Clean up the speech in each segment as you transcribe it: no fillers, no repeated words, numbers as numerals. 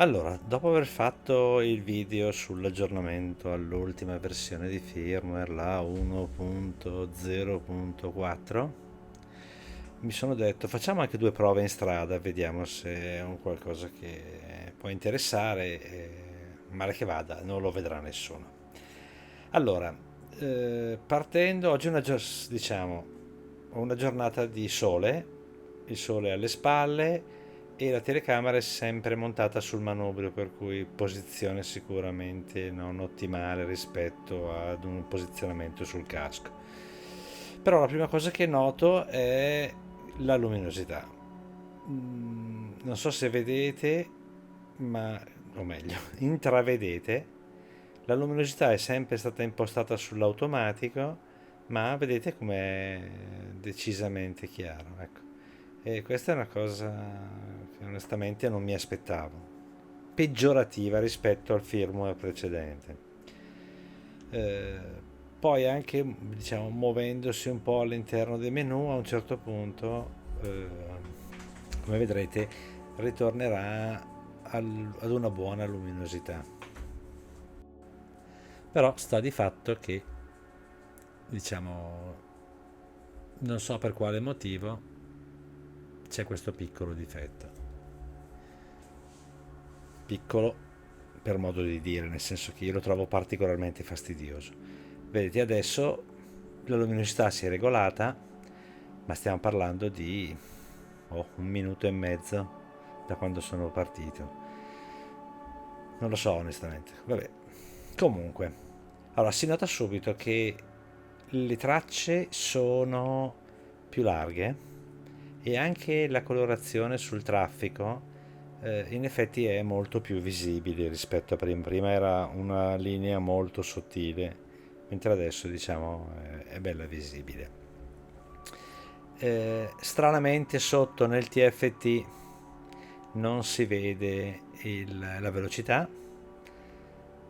Allora, dopo aver fatto il video sull'aggiornamento all'ultima versione di firmware, la 1.0.4, mi sono detto facciamo anche due prove in strada, vediamo se è un qualcosa che può interessare, male che vada, non lo vedrà nessuno. Allora, partendo, oggi è diciamo, ho una giornata di sole, il sole è alle spalle e la telecamera è sempre montata sul manubrio, per cui posizione sicuramente non ottimale rispetto ad un posizionamento sul casco. Però la prima cosa che noto è la luminosità. Non so se vedete, ma o meglio, intravedete, la luminosità è sempre stata impostata sull'automatico, ma vedete com'è decisamente chiaro, ecco. E questa è una cosa che onestamente non mi aspettavo. Peggiorativa rispetto al firmware precedente. Eh, Poi anche, diciamo, muovendosi un po' all'interno dei menu, a un certo punto, come vedrete, ritornerà ad una buona luminosità. Però sta di fatto che, diciamo, non so per quale motivo c'è questo piccolo difetto. Piccolo per modo di dire, nel senso che io lo trovo particolarmente fastidioso. Vedete, adesso la luminosità si è regolata, ma stiamo parlando di un minuto e mezzo da quando sono partito. Non lo so onestamente. Vabbè. Comunque, allora si nota subito che le tracce sono più larghe e anche la colorazione sul traffico in effetti è molto più visibile rispetto a prima. Prima era una linea molto sottile, mentre adesso diciamo è bella visibile. Stranamente sotto nel TFT non si vede la velocità.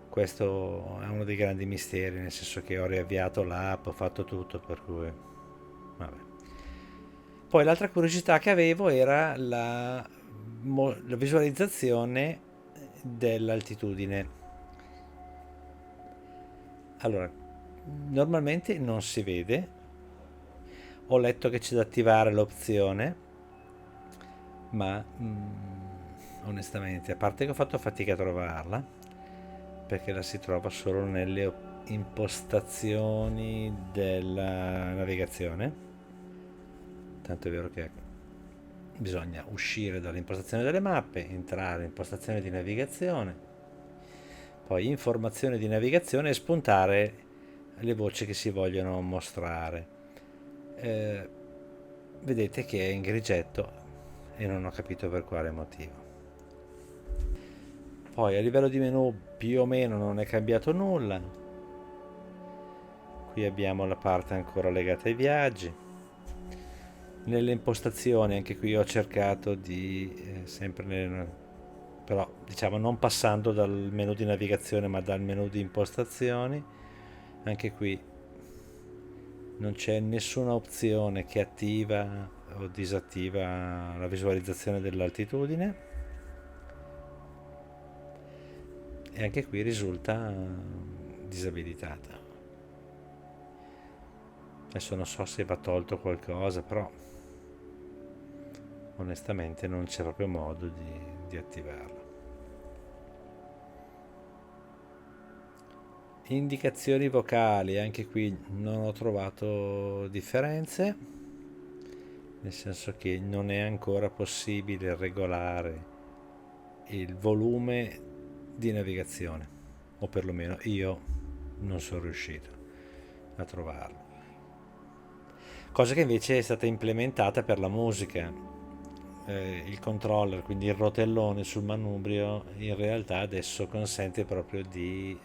Questo è uno dei grandi misteri, nel senso che ho riavviato l'app, ho fatto tutto, per cui vabbè. Poi l'altra curiosità che avevo era la visualizzazione dell'altitudine. Allora, normalmente non si vede. Ho letto che c'è da attivare l'opzione, ma onestamente, a parte che ho fatto fatica a trovarla, perché la si trova solo nelle impostazioni della navigazione. Tanto è vero che bisogna uscire dall'impostazione delle mappe, entrare in impostazione di navigazione, poi informazioni di navigazione e spuntare le voci che si vogliono mostrare. Eh, Vedete che è in grigetto e non ho capito per quale motivo. Poi a livello di menu più o meno non è cambiato nulla. Qui abbiamo la parte ancora legata ai viaggi. Nelle impostazioni anche qui ho cercato di sempre però diciamo non passando dal menu di navigazione ma dal menu di impostazioni. Anche qui non c'è nessuna opzione che attiva o disattiva la visualizzazione dell'altitudine e anche qui risulta disabilitata. Adesso non so se va tolto qualcosa, però onestamente non c'è proprio modo di attivarlo. Indicazioni vocali, anche qui non ho trovato differenze, nel senso che non è ancora possibile regolare il volume di navigazione, o perlomeno io non sono riuscito a trovarlo. Cosa che invece è stata implementata per la musica. Il controller, quindi il rotellone sul manubrio, in realtà adesso consente proprio di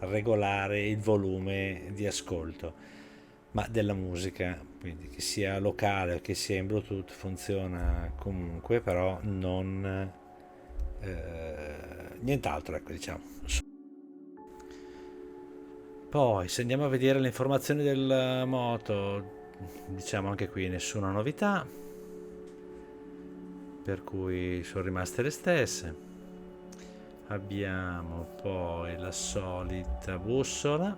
regolare il volume di ascolto, ma della musica, quindi che sia locale o che sia in Bluetooth funziona comunque, però non nient'altro, ecco, diciamo. Poi se andiamo a vedere le informazioni della moto, diciamo anche qui nessuna novità, per cui sono rimaste le stesse. Abbiamo poi la solita bussola,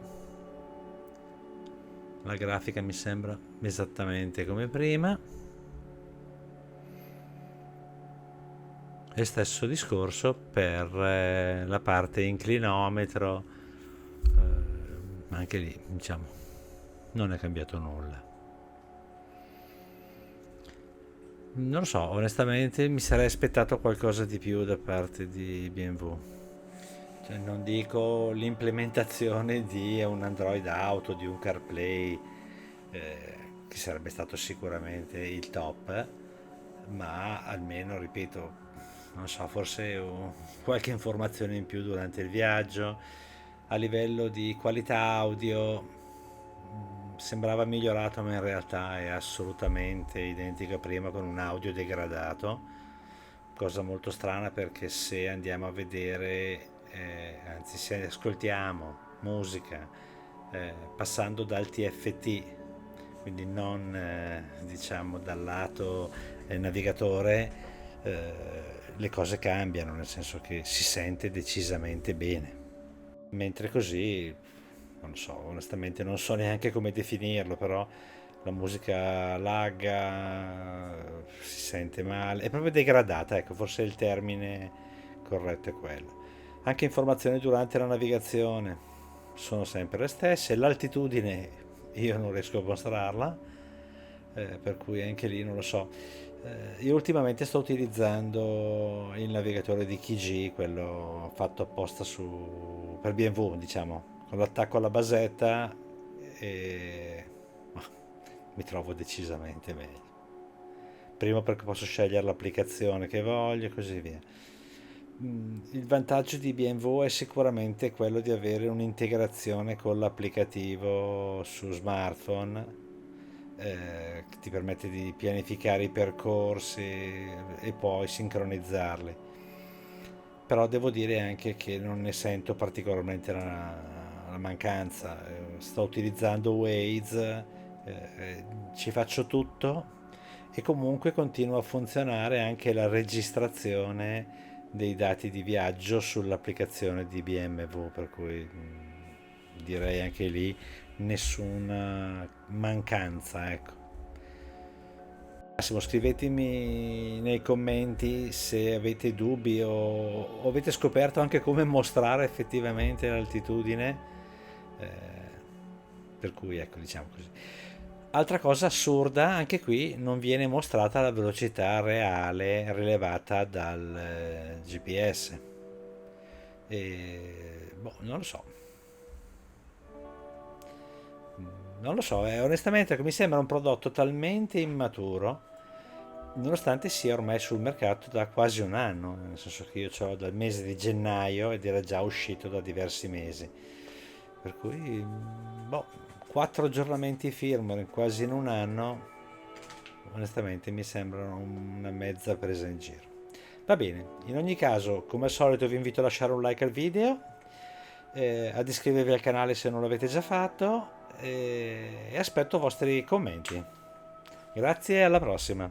la grafica mi sembra esattamente come prima, e stesso discorso per la parte inclinometro, anche lì diciamo non è cambiato nulla. Non lo so, onestamente mi sarei aspettato qualcosa di più da parte di BMW. Cioè, non dico l'implementazione di un Android Auto, di un CarPlay, che sarebbe stato sicuramente il top, ma almeno, ripeto, non so, forse qualche informazione in più durante il viaggio. A livello di qualità audio sembrava migliorato, ma in realtà è assolutamente identico a prima con un audio degradato, cosa molto strana perché se andiamo a vedere, anzi se ascoltiamo musica passando dal TFT, quindi non diciamo dal lato navigatore, le cose cambiano, nel senso che si sente decisamente bene. Mentre così, non lo so, onestamente non so neanche come definirlo, però la musica lagga, si sente male, è proprio degradata, ecco, forse il termine corretto è quello. Anche informazioni durante la navigazione sono sempre le stesse, l'altitudine io non riesco a mostrarla, per cui anche lì non lo so. Io ultimamente sto utilizzando il navigatore di Kiji, quello fatto apposta per BMW, diciamo, con l'attacco alla basetta, e ma, mi trovo decisamente meglio. Primo perché posso scegliere l'applicazione che voglio e così via. Il vantaggio di BMW è sicuramente quello di avere un'integrazione con l'applicativo su smartphone, che ti permette di pianificare i percorsi e poi sincronizzarli. Però devo dire anche che non ne sento particolarmente la mancanza. Sto utilizzando Waze, ci faccio tutto e comunque continua a funzionare anche la registrazione dei dati di viaggio sull'applicazione di BMW, per cui direi anche lì nessuna mancanza, ecco. Massimo, scrivetemi nei commenti se avete dubbi o avete scoperto anche come mostrare effettivamente l'altitudine, per cui ecco, diciamo così. Altra cosa assurda, anche qui non viene mostrata la velocità reale rilevata dal GPS. E, boh, non lo so. Non lo so, onestamente mi sembra un prodotto talmente immaturo, nonostante sia ormai sul mercato da quasi un anno, nel senso che io ce l'ho dal mese di gennaio ed era già uscito da diversi mesi. Per cui, boh, 4 aggiornamenti firmware quasi in un anno, onestamente mi sembrano una mezza presa in giro. Va bene, in ogni caso, come al solito vi invito a lasciare un like al video, ad iscrivervi al canale se non l'avete già fatto, e aspetto i vostri commenti. Grazie e alla prossima.